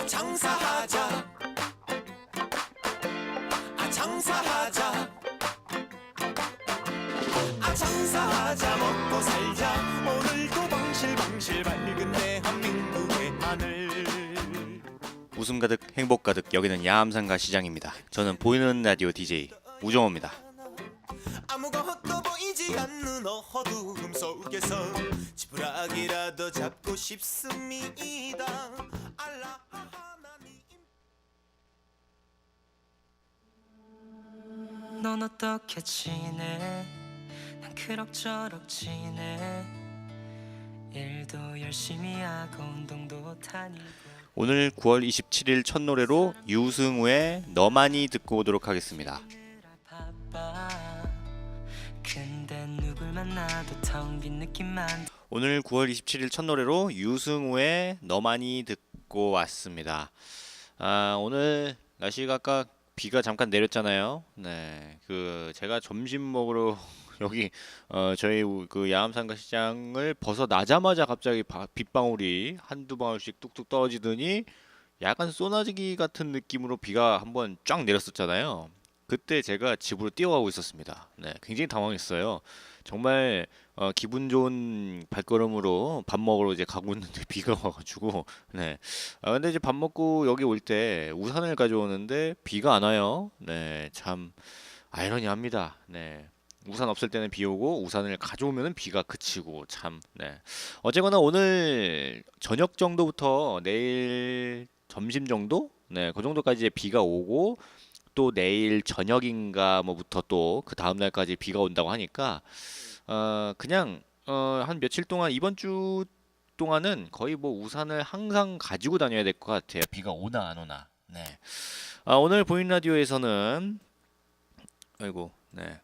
장사하자 장사하자 장사하자 먹고 살자 오늘도 방실방실 밝은 대한민국의 하늘. 웃음 가득 행복 가득 여기는 야암상가 시장입니다. 저는 보이는 라디오 DJ 우정호입니다. 아무것도 보이지 않는 어두움 속에서 지푸라기라도 잡고 싶습니다. 알라 하나님. 넌 어떻게 지내? 난 그럭저럭 지내. 일도 열심히 하고 운동도 다니고. 오늘 9월 27일 첫 노래로 유승우의 너만이 듣고 오도록 하겠습니다. 바빠. 근데 누굴 만나도 텅 빈 느낌만. 오늘 9월 27일 첫 노래로 유승우의 너만이 듣고 왔습니다. 오늘 날씨가 아까 비가 잠깐 내렸잖아요. 네, 제가 점심 먹으러 여기 저희 그 야암상가 시장을 벗어나자마자 갑자기 빗방울이 한두 방울씩 뚝뚝 떨어지더니 약간 쏘나기 같은 느낌으로 비가 한번 쫙 내렸었잖아요. 그때 제가 집으로 뛰어가고 있었습니다. 네, 굉장히 당황했어요. 정말 기분 좋은 발걸음으로 밥 먹으러 이제 가고 있는데 비가 와가지고 네. 근데 이제 밥 먹고 여기 올 때 우산을 가져오는데 비가 안 와요. 네, 참 아이러니합니다. 네. 우산 없을 때는 비 오고 우산을 가져오면은 비가 그치고 참. 네. 어쨌거나 오늘 저녁 정도부터 내일 점심 정도? 네, 그 정도까지 이제 비가 오고 또 내일 저녁인가 뭐부터 또 그 다음 날까지 비가 온다고 하니까 그냥 한 며칠 동안 이번 주 동안은 거의 뭐 우산을 항상 가지고 다녀야 될 것 같아요. 비가 오나 안 오나. 네. 오늘 보이는 라디오에서는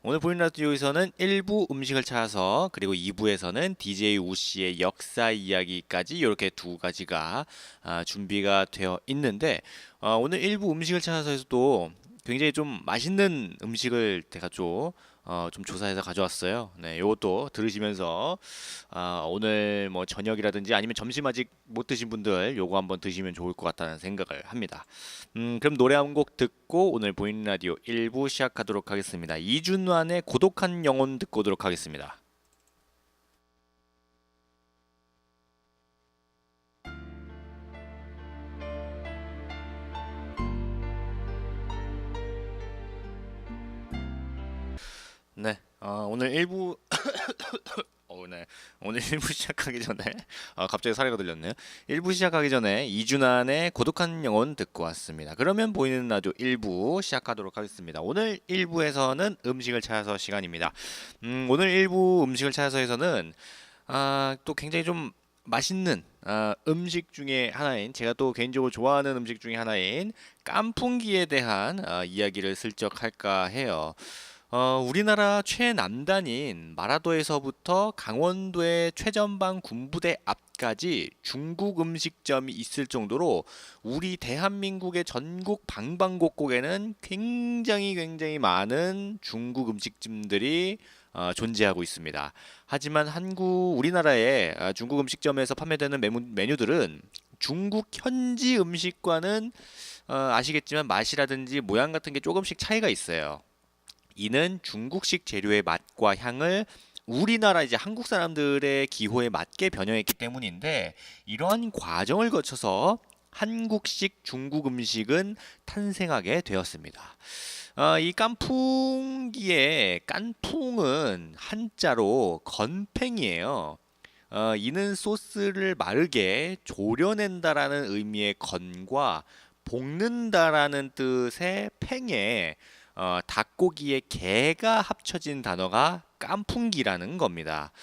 오늘 보이는 라디오에서는 1부 음식을 찾아서 그리고 2부에서는 DJ 우씨의 역사 이야기까지 이렇게 두 가지가 준비가 되어 있는데 오늘 1부 음식을 찾아서에서도 굉장히 좀 맛있는 음식을 제가 좀 조사해서 가져왔어요. 네, 요것도 들으시면서 오늘 뭐 저녁이라든지 아니면 점심 아직 못 드신 분들 요거 한번 드시면 좋을 것 같다는 생각을 합니다. 그럼 노래 한 곡 듣고 오늘 보이는 라디오 1부 시작하도록 하겠습니다. 이준환의 고독한 영혼 듣고 오도록 하겠습니다. 네, 오늘 1부 네. 오늘 1부 시작하기 전에 갑자기 사례가 들렸네요. 1부 시작하기 전에 이준환의 고독한 영혼 듣고 왔습니다. 그러면 보이는 라디오 1부 시작하도록 하겠습니다. 오늘 1부에서는 음식을 찾아서 시간입니다. 오늘 1부 음식을 찾아서에서는 또 굉장히 좀 맛있는 음식 중에 하나인 제가 또 개인적으로 좋아하는 음식 중에 하나인 깐풍기에 대한 이야기를 슬쩍 할까 해요. 우리나라 최남단인 마라도에서부터 강원도의 최전방 군부대 앞까지 중국 음식점이 있을 정도로 우리 대한민국의 전국 방방곡곡에는 굉장히 많은 중국 음식점들이 존재하고 있습니다. 하지만 우리나라의 중국 음식점에서 판매되는 메뉴들은 중국 현지 음식과는 아시겠지만 맛이라든지 모양 같은 게 조금씩 차이가 있어요. 이는 중국식 재료의 맛과 향을 우리나라 이제 한국 사람들의 기호에 맞게 변형했기 때문인데 이러한 과정을 거쳐서 한국식 중국 음식은 탄생하게 되었습니다. 이 깐풍기의 깐풍은 한자로 건팽이에요. 이는 소스를 마르게 졸여낸다라는 의미의 건과 볶는다라는 뜻의 팽에 닭고기의 게가 합쳐진 단어가 깐풍기라는 겁니다.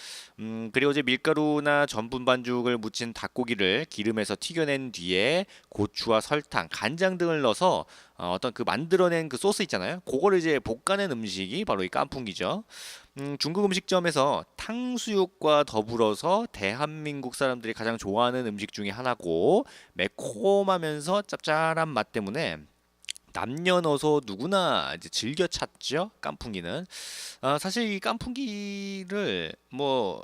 그리고 이제 밀가루나 전분 반죽을 묻힌 닭고기를 기름에서 튀겨낸 뒤에 고추와 설탕, 간장 등을 넣어서 어떤 그 만들어낸 그 소스 있잖아요. 그거를 이제 볶아낸 음식이 바로 이 깐풍기죠. 중국 음식점에서 탕수육과 더불어서 대한민국 사람들이 가장 좋아하는 음식 중에 하나고 매콤하면서 짭짤한 맛 때문에 남녀노소 누구나 이제 즐겨 찾죠. 깐풍기는. 사실 이 깐풍기를 뭐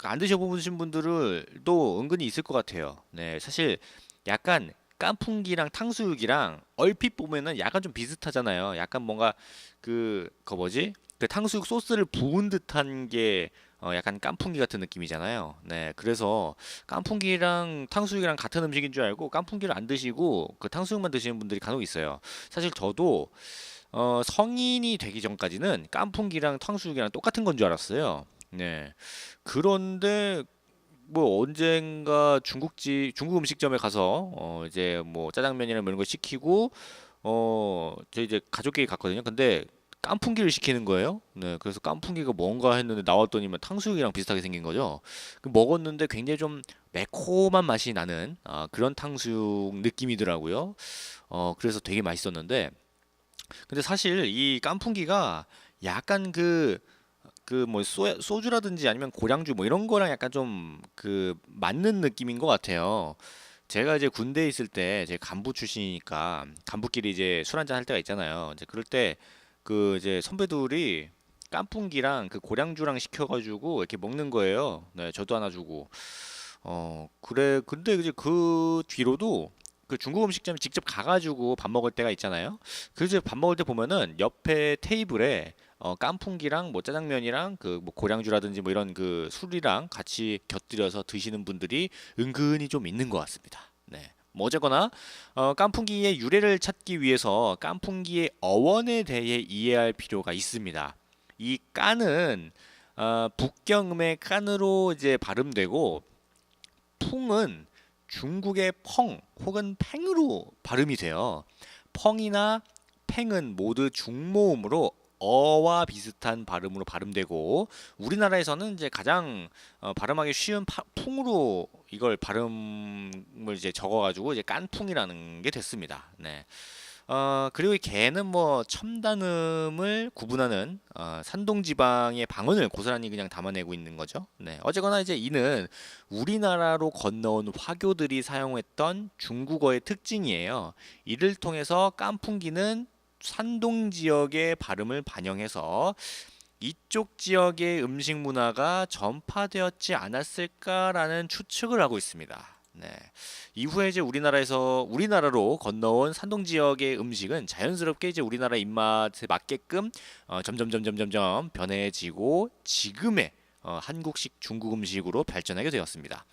안 드셔보신 분들도 은근히 있을 것 같아요. 네, 사실 약간 깐풍기랑 탕수육이랑 얼핏 보면은 약간 좀 비슷하잖아요. 약간 뭔가 그 뭐지? 그 탕수육 소스를 부은 듯한 게 약간 깐풍기 같은 느낌이잖아요. 네, 그래서 깐풍기랑 탕수육이랑 같은 음식인 줄 알고 깐풍기를 안 드시고 그 탕수육만 드시는 분들이 간혹 있어요. 사실 저도 성인이 되기 전까지는 깐풍기랑 탕수육이랑 똑같은 건 줄 알았어요. 네. 그런데 뭐 언젠가 중국 음식점에 가서 이제 뭐 짜장면이나 뭐 이런 거 시키고 저 이제 가족끼리 갔거든요. 근데 깐풍기를 시키는 거예요. 네, 그래서 깐풍기가 뭔가 했는데 나왔더니만 탕수육이랑 비슷하게 생긴 거죠. 먹었는데 굉장히 좀 매콤한 맛이 나는 그런 탕수육 느낌이더라고요. 그래서 되게 맛있었는데, 근데 사실 이 깐풍기가 약간 그 뭐 소주라든지 아니면 고량주 뭐 이런 거랑 약간 좀 맞는 느낌인 것 같아요. 제가 이제 군대에 있을 때 제 간부 출신이니까 간부끼리 이제 술 한잔 할 때가 있잖아요. 이제 그럴 때 이제 선배들이 깐풍기랑 그 고량주랑 시켜가지고 이렇게 먹는 거예요. 네, 저도 하나 주고. 그래. 근데 이제 그 뒤로도 그 중국 음식점에 직접 가가지고 밥 먹을 때가 있잖아요. 그 이제 밥 먹을 때 보면은 옆에 테이블에 깐풍기랑 뭐 짜장면이랑 그 뭐 고량주라든지 뭐 이런 그 술이랑 같이 곁들여서 드시는 분들이 은근히 좀 있는 것 같습니다. 네. 뭐 어쨌거나 깐풍기의 유래를 찾기 위해서 깐풍기의 어원에 대해 이해할 필요가 있습니다. 이 깐은 북경음의 깐으로 이제 발음되고 풍은 중국의 펑 혹은 팽으로 발음이 돼요. 펑이나 팽은 모두 중모음으로 어와 비슷한 발음으로 발음되고 우리나라에서는 이제 가장 발음하기 쉬운 풍으로 이걸 발음을 이제 적어가지고 이제 깐풍이라는 게 됐습니다. 네. 그리고 이 개는 뭐 첨단음을 구분하는 산동 지방의 방언을 고스란히 그냥 담아내고 있는 거죠. 네. 어쨌거나 이제 이는 우리나라로 건너온 화교들이 사용했던 중국어의 특징이에요. 이를 통해서 깐풍기는 산동 지역의 발음을 반영해서 이쪽 지역의 음식 문화가 전파되었지 않았을까라는 추측을 하고 있습니다. 네. 이후에 이제 우리나라로 건너온 산동 지역의 음식은 자연스럽게 이제 우리나라 입맛에 맞게끔 점점 변해지고 지금의 한국식 중국 음식으로 발전하게 되었습니다.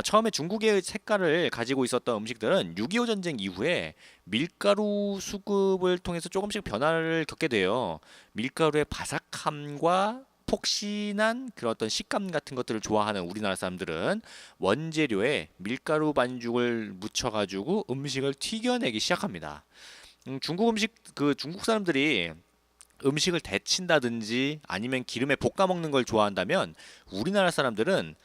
처음에 중국의 색깔을 가지고 있었던 음식들은 6.25 전쟁 이후에 밀가루 수급을 통해서 조금씩 변화를 겪게 돼요. 밀가루의 바삭함과 폭신한 그런 어떤 식감 같은 것들을 좋아하는 우리나라 사람들은 원재료에 밀가루 반죽을 묻혀가지고 음식을 튀겨내기 시작합니다. 중국 사람들이 음식을 데친다든지 아니면 기름에 볶아 먹는 걸 좋아한다면 우리나라 사람들은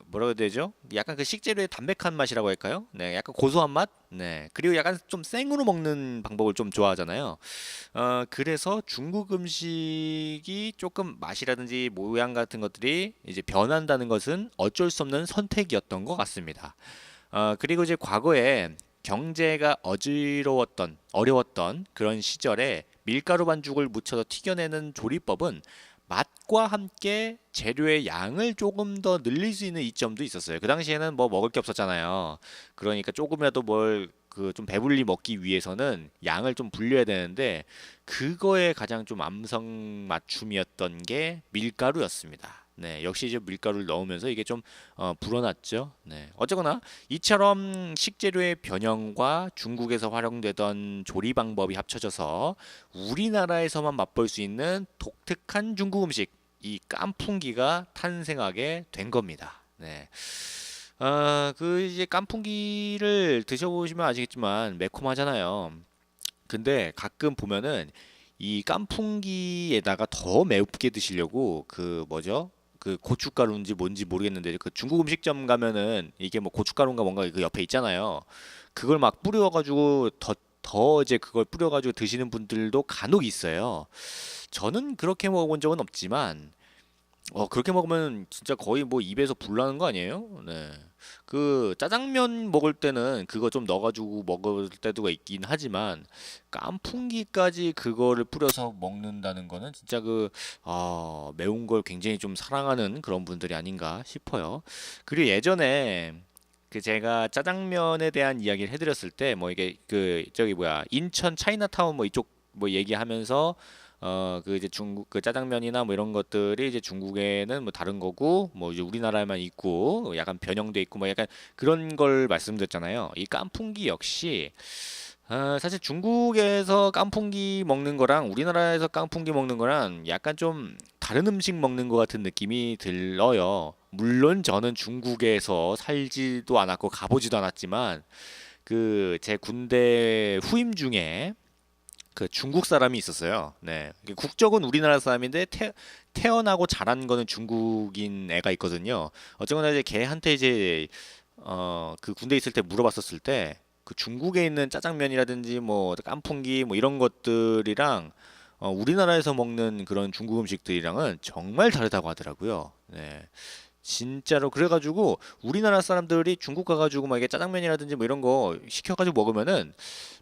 뭐라고 해야 되죠? 약간 그 식재료의 담백한 맛이라고 할까요? 네, 약간 고소한 맛? 네, 그리고 약간 좀 생으로 먹는 방법을 좀 좋아하잖아요. 그래서 중국 음식이 조금 맛이라든지 모양 같은 것들이 이제 변한다는 것은 어쩔 수 없는 선택이었던 것 같습니다. 그리고 이제 과거에 경제가 어려웠던 그런 시절에 밀가루 반죽을 묻혀서 튀겨내는 조리법은 맛과 함께 재료의 양을 조금 더 늘릴 수 있는 이점도 있었어요. 그 당시에는 뭐 먹을 게 없었잖아요. 그러니까 조금이라도 뭘 좀 배불리 먹기 위해서는 양을 좀 불려야 되는데 그거에 가장 좀 암성 맞춤이었던 게 밀가루였습니다. 네, 역시 이제 밀가루를 넣으면서 이게 좀 불어났죠. 네, 어쨌거나 이처럼 식재료의 변형과 중국에서 활용되던 조리 방법이 합쳐져서 우리나라에서만 맛볼 수 있는 독특한 중국 음식, 이 깐풍기가 탄생하게 된 겁니다. 네. 이제 깐풍기를 드셔보시면 아시겠지만 매콤하잖아요. 근데 가끔 보면은 이 깐풍기에다가 더 맵게 드시려고 그 뭐죠? 그 고춧가루인지 뭔지 모르겠는데 그 중국 음식점 가면은 이게 뭐 고춧가루인가 뭔가 그 옆에 있잖아요. 그걸 막 뿌려가지고 더 이제 그걸 뿌려가지고 드시는 분들도 간혹 있어요. 저는 그렇게 먹어본 적은 없지만 그렇게 먹으면 진짜 거의 뭐 입에서 불 나는 거 아니에요? 네. 그 짜장면 먹을 때는 그거 좀 넣어가지고 먹을 때도 있긴 하지만 깐풍기까지 그거를 뿌려서 먹는다는 거는 진짜 매운 걸 굉장히 좀 사랑하는 그런 분들이 아닌가 싶어요. 그리고 예전에 그 제가 짜장면에 대한 이야기를 해드렸을 때 뭐 이게 그 저기 뭐야 인천 차이나타운 뭐 이쪽 뭐 얘기하면서 그 이제 중국 그 짜장면이나 뭐 이런 것들이 이제 중국에는 뭐 다른 거고 뭐 이제 우리나라에만 있고 약간 변형돼 있고 뭐 약간 그런 걸 말씀드렸잖아요. 이 깐풍기 역시 사실 중국에서 깐풍기 먹는 거랑 우리나라에서 깐풍기 먹는 거랑 약간 좀 다른 음식 먹는 것 같은 느낌이 들어요. 물론 저는 중국에서 살지도 않았고 가보지도 않았지만 그 제 군대 후임 중에 그 중국 사람이 있었어요. 네. 국적은 우리나라 사람인데 태어나고 자란 거는 중국인 애가 있거든요. 어쨌거나 이제 걔한테 이제 그 군대 있을 때 물어봤었을 때 그 중국에 있는 짜장면이라든지 뭐 깐풍기 뭐 이런 것들이랑 우리나라에서 먹는 그런 중국 음식들이랑은 정말 다르다고 하더라고요. 네. 진짜로 그래가지고 우리나라 사람들이 중국 가가지고 막 이게 짜장면이라든지 뭐 이런 거 시켜가지고 먹으면은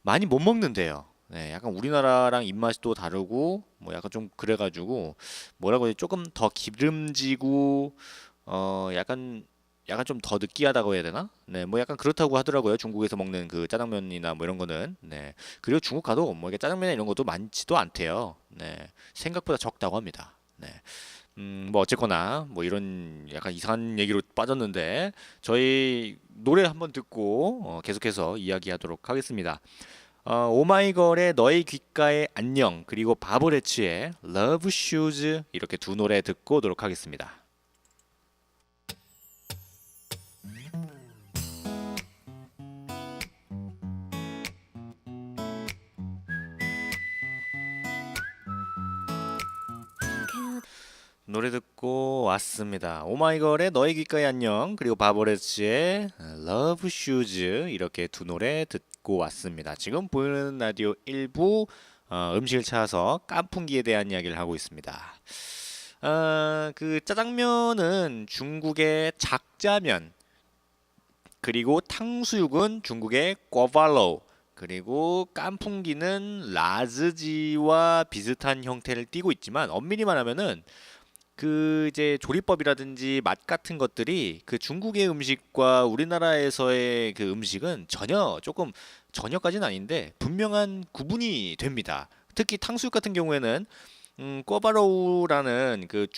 많이 못 먹는데요. 네, 약간 우리나라랑 입맛이 또 다르고 뭐 약간 좀 그래가지고 뭐라고 해야 되지? 조금 더 기름지고 약간 좀 더 느끼하다고 해야 되나? 네, 뭐 약간 그렇다고 하더라고요. 중국에서 먹는 그 짜장면이나 뭐 이런 거는. 네. 그리고 중국 가도 뭐 이게 짜장면이나 이런 것도 많지도 않대요. 네. 생각보다 적다고 합니다. 네. 뭐 어쨌거나 뭐 이런 약간 이상한 얘기로 빠졌는데 저희 노래 한번 듣고 계속해서 이야기하도록 하겠습니다. 오마이걸의 너의 귓가에 안녕 그리고 바보레츠의 Love Shoes 이렇게 두 노래 듣고 오도록 하겠습니다. 노래 듣고 왔습니다. 오마이걸의 너의 귓가에 안녕 그리고 바보레츠의 Love Shoes 이렇게 두 노래 듣고 왔습니다. 지금 보이는 라디오 1부 음식을 찾아서 깐풍기에 대한 이야기를 하고 있습니다. 그 짜장면은 중국의 작자면 그리고 탕수육은 중국의 꿔발로 그리고 깐풍기는 라즈지와 비슷한 형태를 띠고 있지만 엄밀히 말하면은 그 이제 조리법이라든지 맛 같은 것들이 그 중국의 음식과 우리나라에서의 그 음식은 전혀까지는 아닌데 분명한 구분이 됩니다. 특히 탕수육 같은 경우에는 꿔바로우라는 그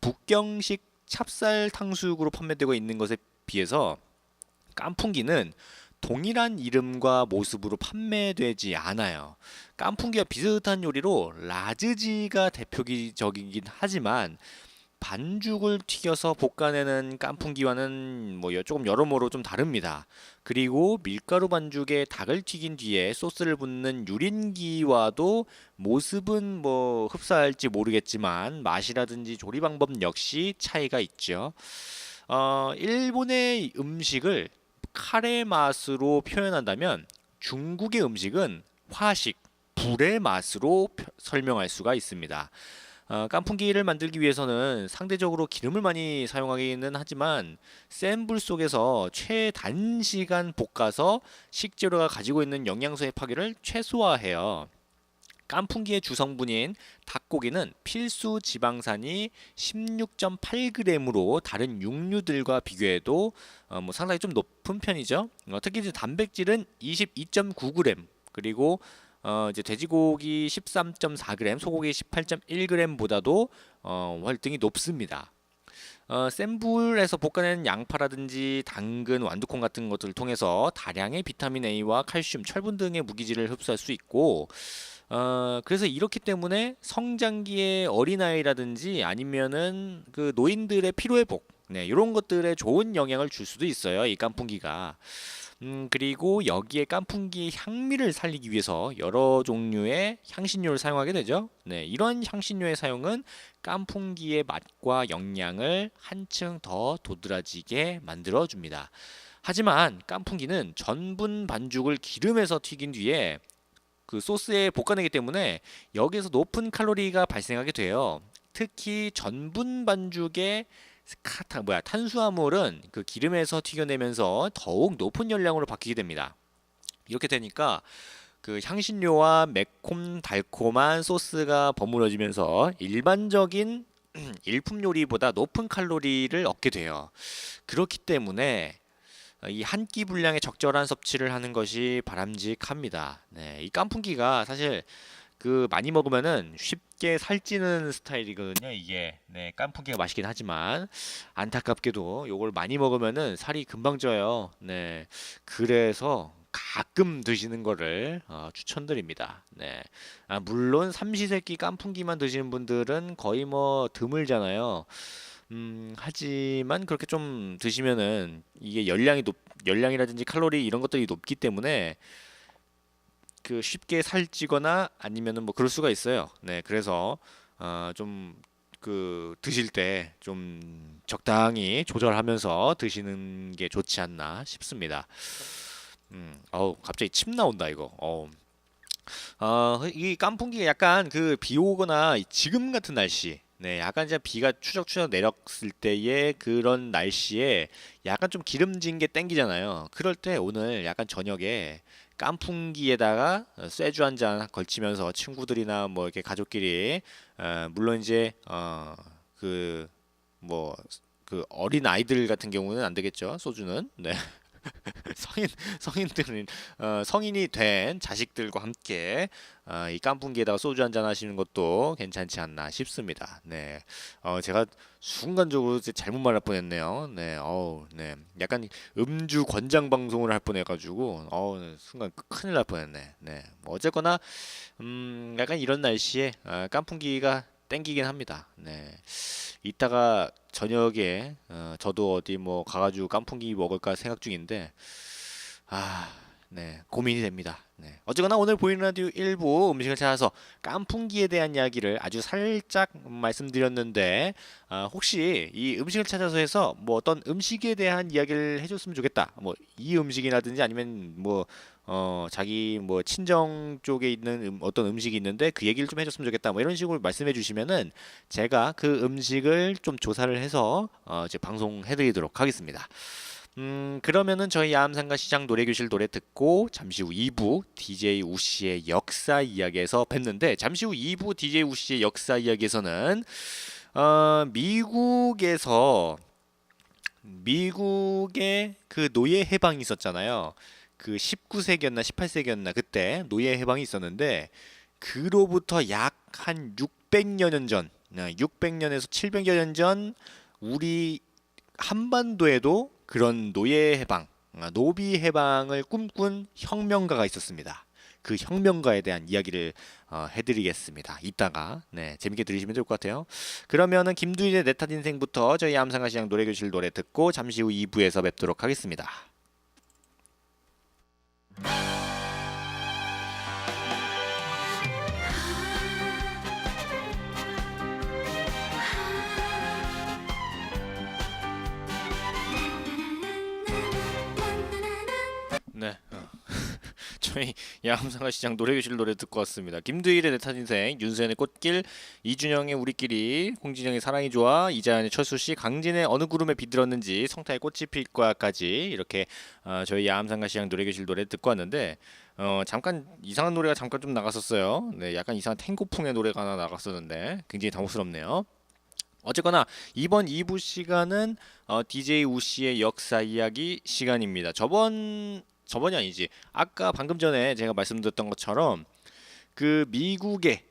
북경식 찹쌀 탕수육으로 판매되고 있는 것에 비해서 깐풍기는 동일한 이름과 모습으로 판매되지 않아요. 깐풍기와 비슷한 요리로 라즈지가 대표적이긴 하지만 반죽을 튀겨서 볶아내는 깐풍기와는 뭐 조금 여러모로 좀 다릅니다. 그리고 밀가루 반죽에 닭을 튀긴 뒤에 소스를 붓는 유린기와도 모습은 뭐 흡사할지 모르겠지만 맛이라든지 조리 방법 역시 차이가 있죠. 일본의 음식을 카레 맛으로 표현한다면 중국의 음식은 화식, 불의 맛으로 설명할 수가 있습니다. 깐풍기를 만들기 위해서는 상대적으로 기름을 많이 사용하기는 하지만 센 불 속에서 최단시간 볶아서 식재료가 가지고 있는 영양소의 파괴를 최소화해요. 깐풍기의 주성분인 닭고기는 필수 지방산이 16.8g으로 다른 육류들과 비교해도 뭐 상당히 좀 높은 편이죠. 특히 이제 단백질은 22.9g 그리고 이제 돼지고기 13.4g, 소고기 18.1g보다도 월등히 높습니다. 센 불에서 볶아낸 양파라든지 당근, 완두콩 같은 것들을 통해서 다량의 비타민 A와 칼슘, 철분 등의 무기질을 흡수할 수 있고 그래서 이렇기 때문에 성장기의 어린아이라든지 아니면은 그 노인들의 피로회복 이런 것들에 좋은 영향을 줄 수도 있어요. 이 깐풍기가. 그리고 여기에 깐풍기의 향미를 살리기 위해서 여러 종류의 향신료를 사용하게 되죠. 이런 향신료의 사용은 깐풍기의 맛과 영양을 한층 더 도드라지게 만들어 줍니다. 하지만 깐풍기는 전분 반죽을 기름에서 튀긴 뒤에 그 소스에 볶아내기 때문에 여기에서 높은 칼로리가 발생하게 돼요. 특히 전분 반죽에 탄수화물은 그 기름에서 튀겨내면서 더욱 높은 열량으로 바뀌게 됩니다. 이렇게 되니까 그 향신료와 매콤 달콤한 소스가 버무려지면서 일반적인 일품 요리보다 높은 칼로리를 얻게 돼요. 그렇기 때문에 이 한 끼 분량의 적절한 섭취를 하는 것이 바람직합니다. 네, 이 깐풍기가 사실 그 많이 먹으면은 쉽게 살찌는 스타일이거든요. 이게 네, 깐풍기가 맛있긴 하지만 안타깝게도 요걸 많이 먹으면은 살이 금방 쪄요. 네, 그래서 가끔 드시는 거를 추천드립니다. 네, 물론 삼시세끼 깐풍기만 드시는 분들은 거의 뭐 드물잖아요. 하지만 그렇게 좀 드시면은 이게 열량이라든지 칼로리 이런 것들이 높기 때문에 그 쉽게 살찌거나 아니면은 뭐 그럴 수가 있어요. 네, 그래서 좀 그 드실 때 좀 적당히 조절하면서 드시는 게 좋지 않나 싶습니다. 갑자기 침 나온다 이거. 이 깐풍기가 약간 그 비 오거나 지금 같은 날씨, 네, 약간 이제 비가 추적추적 내렸을 때의 그런 날씨에 약간 좀 기름진 게 땡기잖아요. 그럴 때 오늘 약간 저녁에 깐풍기에다가 쇠주 한 잔 걸치면서 친구들이나 뭐 이렇게 가족끼리 물론 이제 그 뭐 그 어린 아이들 같은 경우는 안 되겠죠. 소주는. 네. 성인 성인들은 성인이 된 자식들과 함께 이 깐풍기에다가 소주 한잔 하시는 것도 괜찮지 않나 싶습니다. 네, 제가 순간적으로 이제 잘못 말할 뻔했네요. 네, 네, 약간 음주 권장 방송을 할 뻔해가지고, 네, 순간 큰일 날 뻔했네. 네, 뭐 어쨌거나 약간 이런 날씨에 깐풍기가 땡기긴 합니다. 네. 이따가 저녁에 저도 어디 뭐 가가지고 깐풍기 먹을까 생각 중인데 네, 고민이 됩니다. 네. 어쨌거나 오늘 보이는 라디오 일부 음식을 찾아서 깐풍기에 대한 이야기를 아주 살짝 말씀드렸는데 혹시 이 음식을 찾아서 해서 뭐 어떤 음식에 대한 이야기를 해줬으면 좋겠다. 뭐 이 음식이라든지 아니면 뭐 자기 뭐 친정 쪽에 있는 어떤 음식이 있는데 그 얘기를 좀 해줬으면 좋겠다. 뭐 이런 식으로 말씀해 주시면은 제가 그 음식을 좀 조사를 해서 이제 방송해드리도록 하겠습니다. 그러면은 저희 야암상가 시장 노래교실 노래 듣고 잠시 후 2부 DJ 우씨의 역사 이야기에서 뵙는데 잠시 후 2부 DJ 우씨의 역사 이야기에서는 미국의 그 노예 해방이 있었잖아요. 그 19세기였나 18세기였나 그때 노예 해방이 있었는데 그로부터 약 한 600여 년 전, 600년에서 700여 년 전 우리 한반도에도 그런 노예 해방, 노비 해방을 꿈꾼 혁명가가 있었습니다. 그 혁명가에 대한 이야기를 해드리겠습니다. 이따가 네, 재밌게 들으시면 될 것 같아요. 그러면은 김두일의 내 탓 인생부터 저희 암상가시장 노래교실 노래 듣고 잠시 후 2부에서 뵙도록 하겠습니다. 네, 저희 야암상가 시장 노래교실 노래 듣고 왔습니다. 김두일의 내 탓 인생, 윤수연의 꽃길, 이준영의 우리끼리, 홍진영의 사랑이 좋아, 이자연의 철수씨, 강진의 어느 구름에 비들었는지, 성타의 꽃이 필 거야까지 이렇게 저희 야암상가 시장 노래교실 노래 듣고 왔는데 잠깐 이상한 노래가 잠깐 좀 나갔었어요. 네, 약간 이상한 탱고풍의 노래가 하나 나갔었는데 굉장히 당혹스럽네요. 어쨌거나 이번 2부 시간은 DJ 우씨의 역사 이야기 시간입니다. 저번이 아니지. 아까 방금 전에 제가 말씀드렸던 것처럼 그 미국의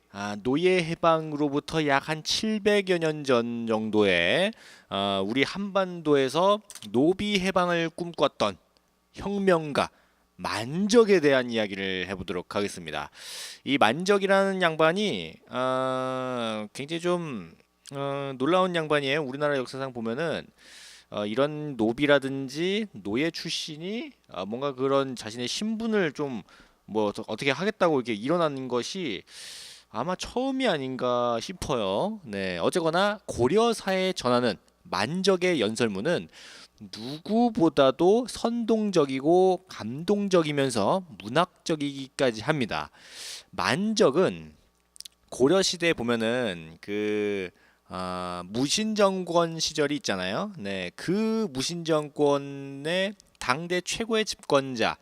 노예 해방으로부터 약 한 700여 년 전 정도에 우리 한반도에서 노비 해방을 꿈꿨던 혁명가 만적에 대한 이야기를 해보도록 하겠습니다. 이 만적이라는 양반이 굉장히 좀 놀라운 양반이에요. 우리나라 역사상 보면은 이런 노비라든지 노예 출신이 뭔가 그런 자신의 신분을 좀 뭐 어떻게 하겠다고 이렇게 일어나는 것이 아마 처음이 아닌가 싶어요. 네, 어쨌거나 고려사에 전하는 만적의 연설문은 누구보다도 선동적이고 감동적이면서 문학적이기까지 합니다. 만적은 고려 시대에 보면은 그 무신정권 시절이 있잖아요. 네, 그 무신정권의 당대 최고의 집권자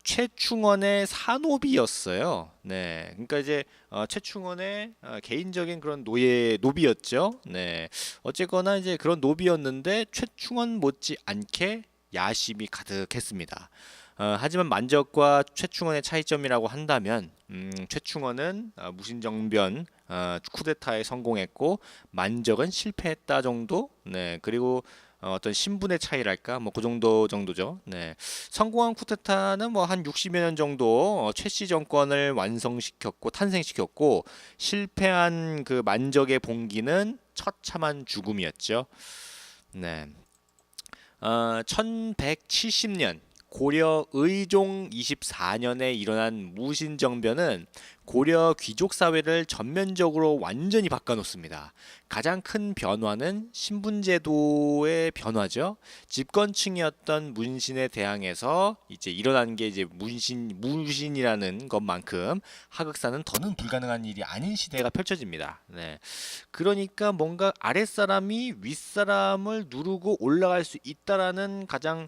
최충원의 산노비였어요. 네, 그러니까 이제 최충원의 개인적인 그런 노비였죠. 네, 어쨌거나 이제 그런 노비였는데 최충원 못지않게 야심이 가득했습니다. 하지만 만적과 최충원의 차이점이라고 한다면 최충원은 무신정변 쿠데타에 성공했고 만적은 실패했다 정도. 네, 그리고 어떤 신분의 차이랄까 뭐 그 정도죠. 네. 성공한 쿠데타는 뭐 한 60여 년 정도 최씨 정권을 완성시켰고 탄생시켰고 실패한 그 만적의 봉기는 처참한 죽음이었죠. 네. 1170년 고려 의종 24년에 일어난 무신정변은 고려 귀족 사회를 전면적으로 완전히 바꿔놓습니다. 가장 큰 변화는 신분제도의 변화죠. 집권층이었던 문신에 대항해서 이제 일어난 게 이제 무신이라는 것만큼 하극사는 더는 불가능한 일이 아닌 시대가 펼쳐집니다. 네. 그러니까 뭔가 아랫사람이 윗사람을 누르고 올라갈 수 있다라는 가장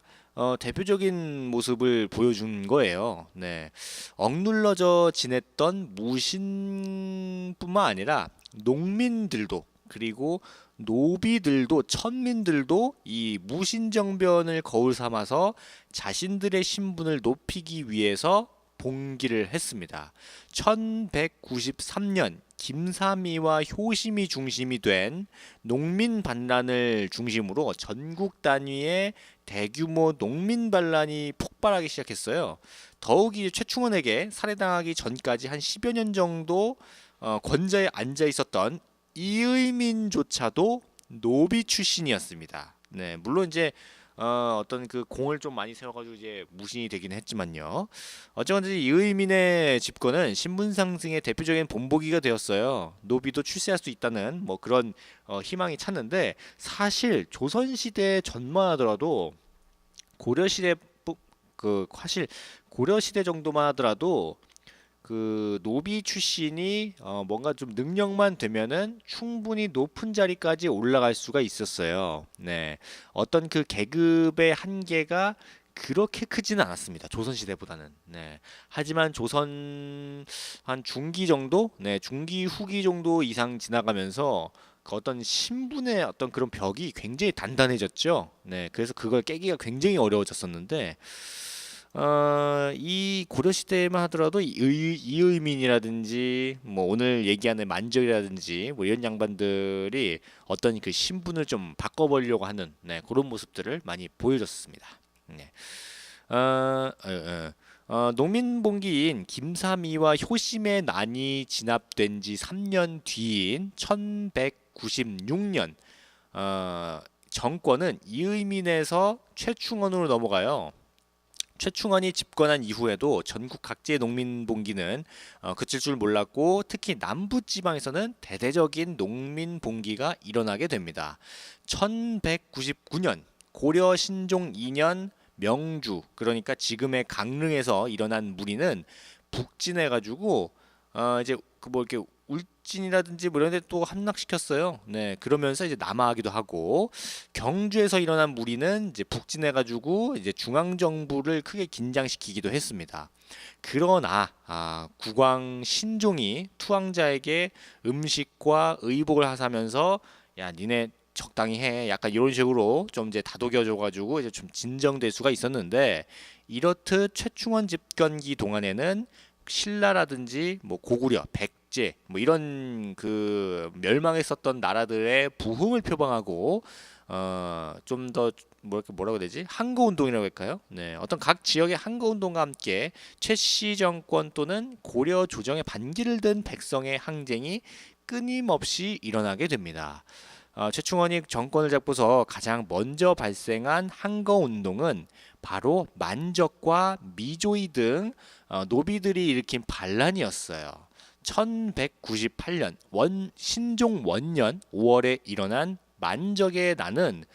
대표적인 모습을 보여준 거예요. 네. 억눌러져 지냈던 무신뿐만 아니라 농민들도 그리고 노비들도 천민들도 이 무신정변을 거울 삼아서 자신들의 신분을 높이기 위해서 봉기를 했습니다. 1193년 김삼이와 효심이 중심이 된 농민 반란을 중심으로 전국 단위의 대규모 농민 반란이 폭발하기 시작했어요. 더욱이 최충원에게 살해당하기 전까지 한 10여 년 정도 권좌에 앉아 있었던 이의민조차도 노비 출신이었습니다. 네, 물론 이제 어떤 그 공을 좀 많이 세워가지고 이제 무신이 되긴 했지만요. 어쨌든 이의민의 집권은 신분 상승의 대표적인 본보기가 되었어요. 노비도 출세할 수 있다는 뭐 그런 희망이 찼는데 사실 조선 시대 전만 하더라도 고려 시대 사실 고려 시대 정도만 하더라도 그 노비 출신이 뭔가 좀 능력만 되면은 충분히 높은 자리까지 올라갈 수가 있었어요. 네, 어떤 그 계급의 한계가 그렇게 크지는 않았습니다. 조선 시대보다는. 네. 하지만 조선 한 중기 정도, 네, 중기 후기 정도 이상 지나가면서 그 어떤 신분의 어떤 그런 벽이 굉장히 단단해졌죠. 네, 그래서 그걸 깨기가 굉장히 어려워졌었는데. 이 고려 시대에만 하더라도 이의민이라든지 뭐 오늘 얘기하는 만적이라든지 뭐 이런 양반들이 어떤 그 신분을 좀 바꿔보려고 하는 네, 그런 모습들을 많이 보여줬습니다. 네. 농민봉기인 김삼이와 효심의 난이 진압된 지 3년 뒤인 1196년 정권은 이의민에서 최충원으로 넘어가요. 최충원이 집권한 이후에도 전국 각지의 농민봉기는 그칠 줄 몰랐고 특히 남부지방에서는 대대적인 농민봉기가 일어나게 됩니다. 1199년 고려 신종 2년 명주 그러니까 지금의 강릉에서 일어난 무리는 북진해가지고 이제 그 뭐 이렇게 울진이라든지 뭐 이런 데 또 함락시켰어요. 네, 그러면서 이제 남하하기도 하고 경주에서 일어난 무리는 이제 북진해가지고 이제 중앙 정부를 크게 긴장시키기도 했습니다. 그러나 국왕 신종이 투항자에게 음식과 의복을 하사면서 야 니네 적당히 해 약간 이런 식으로 좀 이제 다독여줘가지고 이제 좀 진정될 수가 있었는데 이렇듯 최충원 집권기 동안에는 신라라든지 뭐 고구려, 백제 뭐 이런 그 멸망했었던 나라들의 부흥을 표방하고 좀 더 뭐라고 해야 되지? 항거 운동이라고 할까요? 네, 어떤 각 지역의 항거 운동과 함께 최씨 정권 또는 고려 조정의 반기를 든 백성의 항쟁이 끊임없이 일어나게 됩니다. 최충원이 정권을 잡고서 가장 먼저 발생한 항거 운동은 바로 만적과 미조이 등 노비들이 일으킨 반란이었어요. 1198년 신종 원년 5월에 일어난 만적의 난은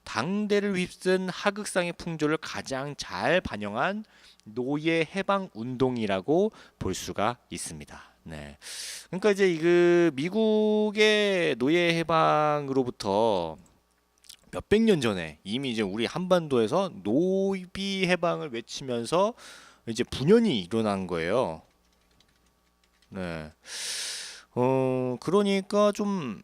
당대를 휩쓴 하극상의 풍조를 가장 잘 반영한 노예 해방 운동이라고 볼 수가 있습니다. 네. 그러니까 이제 그 미국의 노예 해방으로부터 몇백 년 전에 이미 이제 우리 한반도에서 노비 해방을 외치면서 이제 분연이 일어난 거예요. 네. 그러니까 좀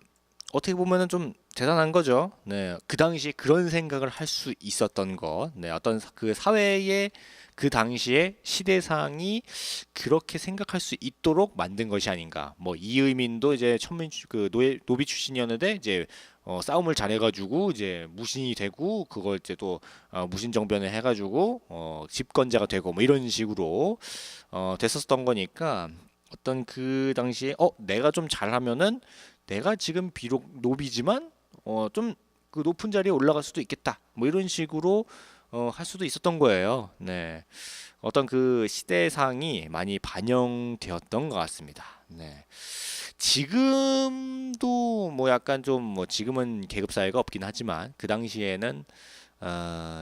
어떻게 보면은 좀 대단한 거죠. 네. 그 당시 그런 생각을 할 수 있었던 거. 네. 어떤 그 사회의 그 당시의 시대상이 그렇게 생각할 수 있도록 만든 것이 아닌가. 뭐 이의민도 이제 그 노비 출신이었는데 이제 싸움을 잘해가지고 이제 무신이 되고 그걸 이제 또 무신 정변을 해가지고 집권자가 되고 뭐 이런 식으로 됐었던 거니까 어떤 그 당시에 내가 좀 잘하면은 내가 지금 비록 노비지만 좀 그 높은 자리에 올라갈 수도 있겠다 뭐 이런 식으로 할 수도 있었던 거예요. 네, 어떤 그 시대상이 많이 반영되었던 것 같습니다. 네. 지금도 뭐 약간 좀 뭐 지금은 계급 사회가 없긴 하지만 그 당시에는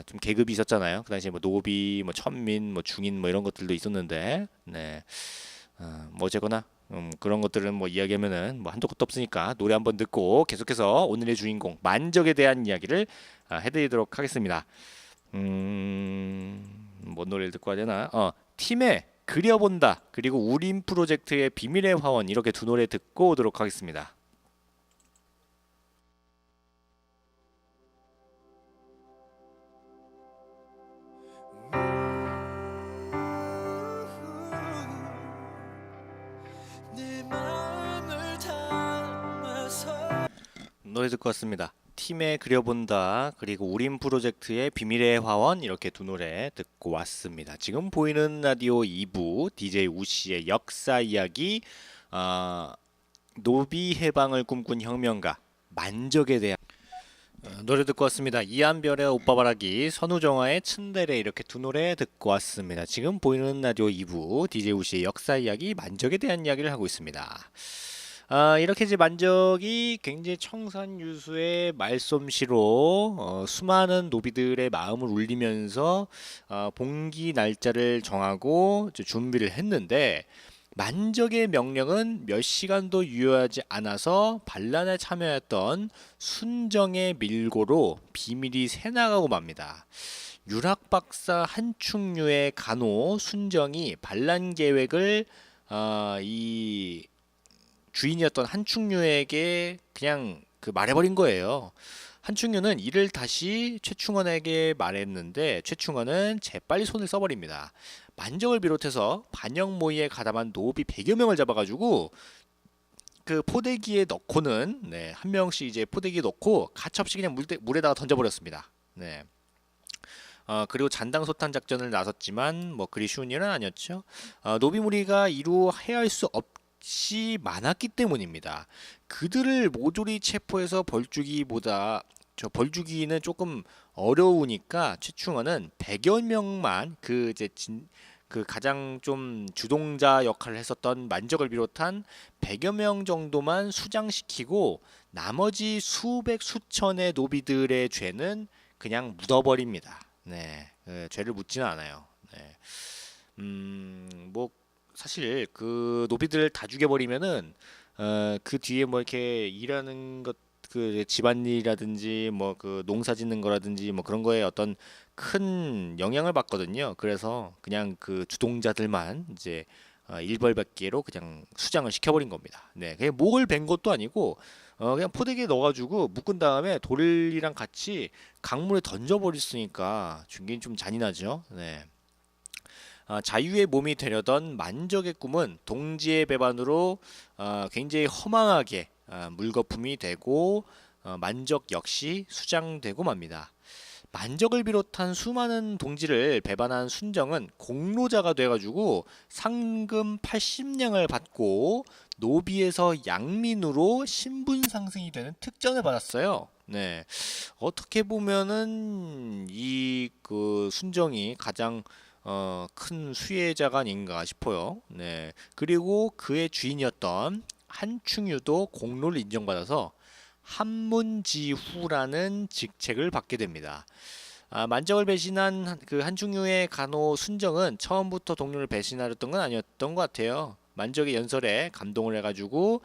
좀 계급이 있었잖아요. 그 당시에 뭐 노비, 뭐 천민, 뭐 중인 뭐 이런 것들도 있었는데, 네, 뭐 어쨌거나 그런 것들은 뭐 이야기하면은 뭐 한도 끝도 없으니까 노래 한번 듣고 계속해서 오늘의 주인공 만적에 대한 이야기를 해드리도록 하겠습니다. 뭔 노래를 듣고 해야 되나? 팀의 그려본다 그리고 우린 프로젝트의 비밀의 화원 이렇게 두 노래 듣고 오도록 하겠습니다. 내 마음을 담아서 노래 듣고 왔습니다. 팀의 그려본다 그리고 우린 프로젝트의 비밀의 화원 이렇게 두 노래 듣고 왔습니다. 지금 보이는 라디오 2부 DJ 우씨의 역사 이야기 노비 해방을 꿈꾼 혁명가 만적에 대한 노래 듣고 왔습니다. 이한별의 오빠바라기, 선우정아의 츤데레 이렇게 두 노래 듣고 왔습니다. 지금 보이는 라디오 2부 DJ 우씨의 역사 이야기 만적에 대한 이야기를 하고 있습니다. 이렇게 이제 만적이 굉장히 청산유수의 말솜씨로 수많은 노비들의 마음을 울리면서 봉기 날짜를 정하고 이제 준비를 했는데 만적의 명령은 몇 시간도 유효하지 않아서 반란에 참여했던 순정의 밀고로 비밀이 새나가고 맙니다. 유락박사 한충류의 간호 순정이 반란 계획을 이 주인이었던 한충류에게 그냥 그 말해버린 거예요. 한충류는 이를 다시 최충원에게 말했는데 최충원은 재빨리 손을 써버립니다. 만적을 비롯해서 반역 모의에 가담한 노비 100여 명을 잡아가지고 그 포대기에 넣고는 한 명씩 이제 포대기에 넣고 가차없이 그냥 물에다가 던져버렸습니다. 네. 그리고 잔당소탄 작전을 나섰지만 뭐 그리 쉬운 일은 아니었죠. 노비 무리가 이루 헤아릴 수 없이 많았기 때문입니다. 그들을 모조리 체포해서 벌주기는 조금 어려우니까 최충원은 100여 명만 그 가장 좀 주동자 역할을 했었던 만적을 비롯한 100여 명 정도만 수장시키고 나머지 수백 수천의 노비들의 죄는 그냥 묻어버립니다. 네, 죄를 묻지는 않아요. 네. 뭐 사실 그 노비들 다 죽여버리면은 그 뒤에 뭐 이렇게 일하는 것 그 집안일이라든지 뭐 그 농사 짓는 거라든지 뭐 그런 거에 어떤 큰 영향을 받거든요. 그래서 그냥 그 주동자들만 이제 일벌백계로 그냥 수장을 시켜버린 겁니다. 네, 그냥 목을 벤 것도 아니고 그냥 포대기에 넣어가지고 묶은 다음에 돌이랑 같이 강물에 던져버렸으니까 굉장히 좀 잔인하죠. 네. 자유의 몸이 되려던 만적의 꿈은 동지의 배반으로 굉장히 허망하게 물거품이 되고 만적 역시 수장되고 맙니다. 만적을 비롯한 수많은 동지를 배반한 순정은 공로자가 돼가지고 상금 80냥을 받고 노비에서 양민으로 신분 상승이 되는 특전을 받았어요. 네, 어떻게 보면은 이 그 순정이 가장 큰 수혜자가 아닌가 싶어요. 네, 그리고 그의 주인이었던 한충유도 공로를 인정받아서 한문지후라는 직책을 받게 됩니다. 만적을 배신한 그 한충유의 간호 순정은 처음부터 동료를 배신하려던 건 아니었던 것 같아요. 만적의 연설에 감동을 해가지고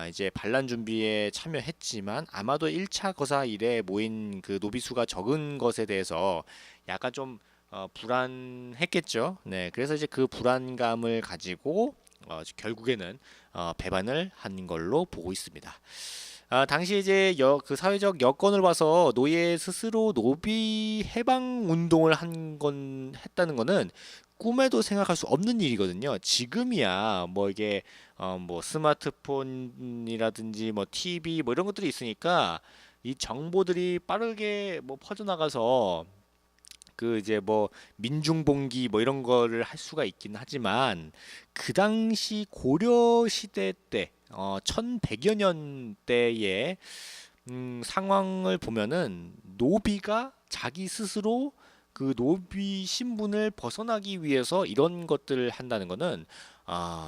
이제 반란 준비에 참여했지만 아마도 1차 거사 일에 모인 그 노비수가 적은 것에 대해서 약간 좀 불안했겠죠. 네, 그래서 이제 그 불안감을 가지고 결국에는 배반을 한 걸로 보고 있습니다. 당시 이제 그 사회적 여건을 봐서 노예 스스로 노비 해방 운동을 했다는 거는 꿈에도 생각할 수 없는 일이거든요. 지금이야 뭐 이게 뭐 스마트폰이라든지 뭐 TV 뭐 이런 것들이 있으니까 이 정보들이 빠르게 뭐 퍼져나가서 그 이제 뭐 민중봉기 뭐 이런 거를 할 수가 있긴 하지만 그 당시 고려 시대 때 1100여 년대의 상황을 보면은 노비가 자기 스스로 그 노비 신분을 벗어나기 위해서 이런 것들을 한다는 거는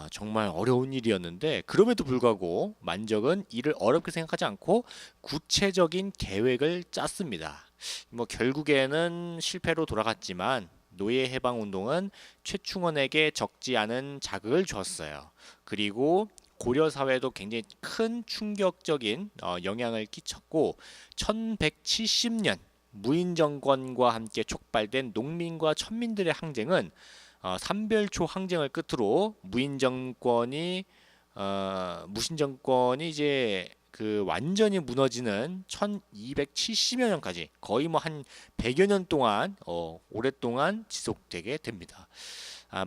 정말 어려운 일이었는데 그럼에도 불구하고 만적은 이를 어렵게 생각하지 않고 구체적인 계획을 짰습니다. 뭐 결국에는 실패로 돌아갔지만 노예 해방 운동은 최충원에게 적지 않은 자극을 줬어요. 그리고 고려 사회도 굉장히 큰 충격적인 영향을 끼쳤고 1170년 무인 정권과 함께 촉발된 농민과 천민들의 항쟁은 삼별초 항쟁을 끝으로 무신 정권이 이제 그 완전히 무너지는 1270여 년까지 거의 뭐 한 100여 년 동안 오랫동안 지속되게 됩니다.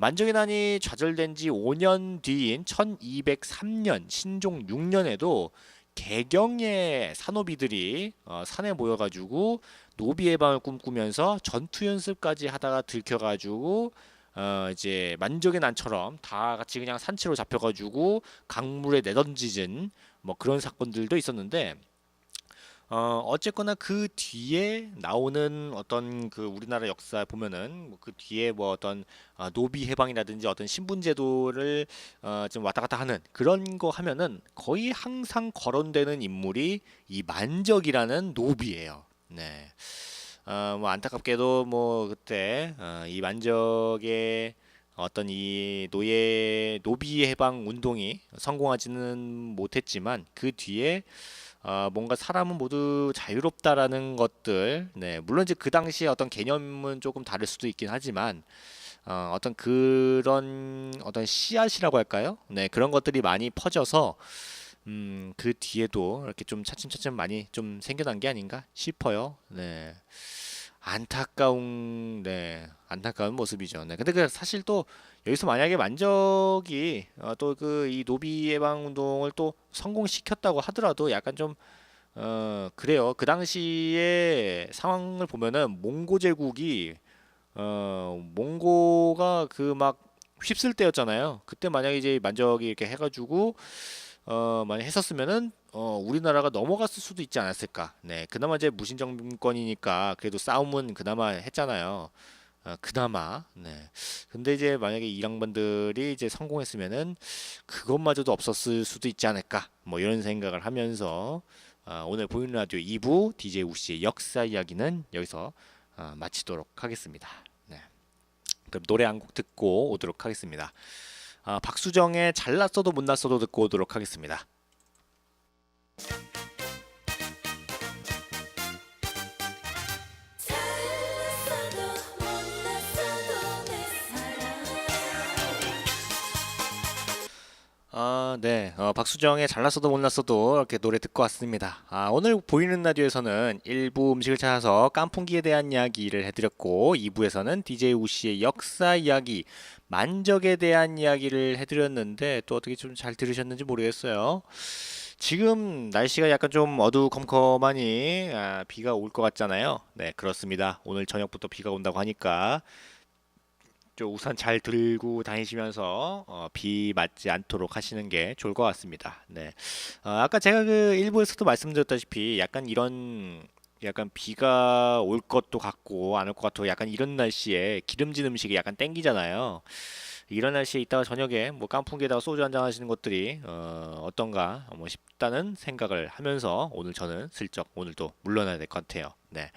만적의 난이 좌절된 지 5년 뒤인 1203년 신종 6년에도 개경의 산노비들이 산에 모여가지고 노비 해방을 꿈꾸면서 전투 연습까지 하다가 들켜가지고 이제 만적의 난처럼 다 같이 그냥 산채로 잡혀가지고 강물에 내던지진 뭐 그런 사건들도 있었는데 어쨌거나 그 뒤에 나오는 어떤 그 우리나라 역사 보면은 뭐그 뒤에 뭐 어떤 노비 해방이라든지 어떤 신분제도를 좀 왔다 갔다 하는 그런 거 하면은 거의 항상 거론되는 인물이 이 만적이라는 노비예요. 네. 뭐 안타깝게도 뭐 그때 이 만적의 어떤 이 노비 해방 운동이 성공하지는 못했지만 그 뒤에 뭔가 사람은 모두 자유롭다라는 것들, 네, 물론 이제 그 당시에 어떤 개념은 조금 다를 수도 있긴 하지만 어떤 그런 어떤 씨앗이라고 할까요? 네, 그런 것들이 많이 퍼져서 그 뒤에도 이렇게 좀 차츰차츰 많이 좀 생겨난 게 아닌가 싶어요. 네. 안타까운 모습이죠. 네. 근데 그 사실 또 여기서 만약에 만적이 또 그 이 노비 예방 운동을 또 성공시켰다고 하더라도 약간 좀 그래요. 그 당시에 상황을 보면은 몽고 제국이 몽고가 그 막 휩쓸 때였잖아요. 그때 만약에 이제 만적이 이렇게 해가지고 만약 했었으면은 우리나라가 넘어갔을 수도 있지 않았을까. 네, 그나마 이제 무신 정권이니까 그래도 싸움은 그나마 했잖아요. 그나마. 네. 근데 이제 만약에 이 양반들이 이제 성공했으면은 그것마저도 없었을 수도 있지 않을까. 뭐 이런 생각을 하면서 오늘 보이는 라디오 2부 DJ 우씨의 역사 이야기는 여기서 마치도록 하겠습니다. 네. 그럼 노래 한 곡 듣고 오도록 하겠습니다. 박수정의 잘났어도 못났어도 듣고 오도록 하겠습니다. 네. 박수정의 잘났어도 못났어도 이렇게 노래 듣고 왔습니다. 오늘 보이는 라디오에서는 1부 음식을 찾아서 깐풍기에 대한 이야기를 해드렸고 2부에서는 DJ 우씨의 역사 이야기, 만적에 대한 이야기를 해드렸는데 또 어떻게 좀 잘 들으셨는지 모르겠어요. 지금 날씨가 약간 좀 어두컴컴하니 비가 올 것 같잖아요. 네, 그렇습니다. 오늘 저녁부터 비가 온다고 하니까 저 우산 잘 들고 다니시면서 비 맞지 않도록 하시는 게 좋을 것 같습니다. 네. 아까 제가 그 일부에서도 말씀드렸다시피 약간 비가 올 것도 같고 안 올 것 같고 약간 이런 날씨에 기름진 음식이 약간 땡기잖아요. 이런 날씨에 이따가 저녁에 뭐 깐풍기에다가 소주 한잔 하시는 것들이 어떤가 뭐 싶다는 생각을 하면서 오늘 저는 슬쩍 오늘도 물러나야 될 것 같아요. 네.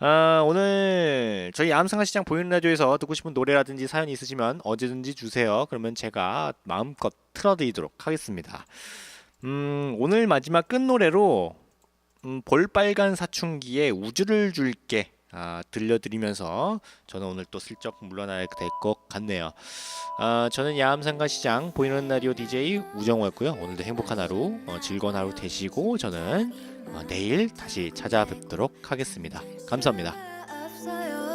오늘 저희 암상가시장 보이는 라디오에서 듣고 싶은 노래라든지 사연이 있으시면 언제든지 주세요. 그러면 제가 마음껏 틀어드리도록 하겠습니다. 오늘 마지막 끝 노래로 볼빨간 사춘기의 우주를 줄게 들려드리면서 저는 오늘 또 슬쩍 물러나야 될 것 같네요. 저는 야암상가시장 보이는 라디오 DJ 우정호였고요. 오늘도 행복한 하루, 즐거운 하루 되시고 저는 내일 다시 찾아뵙도록 하겠습니다. 감사합니다. 없어요.